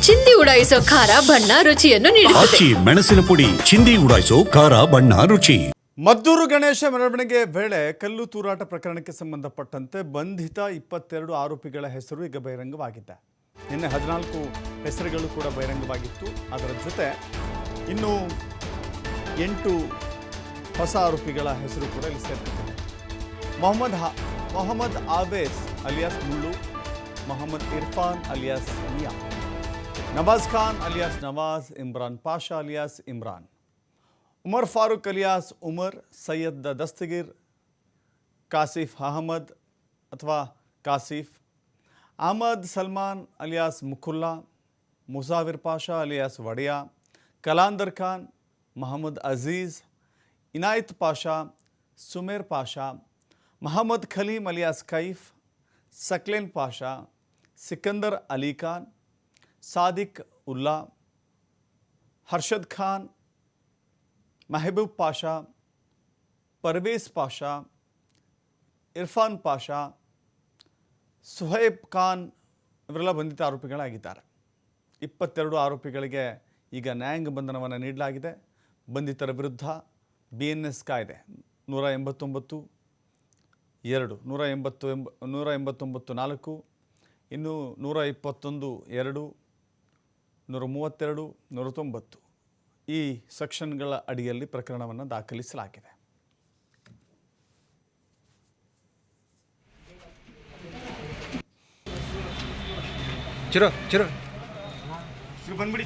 ಚಿಂದಿ ಉಡಾಯಿಸೋ ಖಾರ ಬಣ್ಣ ರುಚಿಯನ್ನು ನೀಡುತ್ತದೆ. ಮೆಣಸಿನ ಪುಡಿ ಚಿಂದಿ ಉಡಾಯಿಸೋ ಖಾರ ಬಣ್ಣ ರುಚಿ. ಮದ್ದೂರು ಗಣೇಶ ಮೆರವಣಿಗೆ ವೇಳೆ ಕಲ್ಲು ತೂರಾಟ ಪ್ರಕರಣಕ್ಕೆ ಸಂಬಂಧಪಟ್ಟಂತೆ ಬಂಧಿತ 22 ಆರೋಪಿಗಳ ಹೆಸರು ಈಗ ಬಹಿರಂಗವಾಗಿದೆ. ನಿನ್ನೆ 14 ಹೆಸರುಗಳು ಕೂಡ ಬಹಿರಂಗವಾಗಿತ್ತು. ಅದರ ಜೊತೆ ಇನ್ನು 8 ಹೊಸ ಆರೋಪಿಗಳ ಹೆಸರು ಕೂಡ ಇಲ್ಲಿ ಸೇರಿದೆ. Mohammed Awes alias Mullu, Mohammed Irfan alias Miya, Nawaz Khan alias Nawaz, Imran Pasha alias Imran, Umar Farooq alias Umar, Syed Dastagir, Kasif Ahmed ಅಥವಾ Kasif, Ahmed Salman alias Mukulla, Musavir Pasha alias Vadiya, Kalandar Khan, Mohammed Aziz, Inayat Pasha, Sumer Pasha, Mohammed Khaleem alias Kaif, Saklain Pasha, Sikandar Ali Khan, Sadiq Ulla, Harshad Khan, Mehboob Pasha, Parvez Pasha, Irfan Pasha, Suhaib Khan ಇವರೆಲ್ಲ ಬಂಧಿತ ಆರೋಪಿಗಳಾಗಿದ್ದಾರೆ. 22 ಆರೋಪಿಗಳಿಗೆ ಈಗ ನ್ಯಾಯಾಂಗ ಬಂಧನವನ್ನು ನೀಡಲಾಗಿದೆ. ಬಂಧಿತರ ವಿರುದ್ಧ BNS ಕಾಯ್ದೆ 189(2), 189(4), ಇನ್ನು 121(2), 132, 190 ಈ ಸೆಕ್ಷನ್ಗಳ ಅಡಿಯಲ್ಲಿ ಪ್ರಕರಣವನ್ನು ದಾಖಲಿಸಲಾಗಿದೆ. ಬಂದ್ಬಿಡಿ.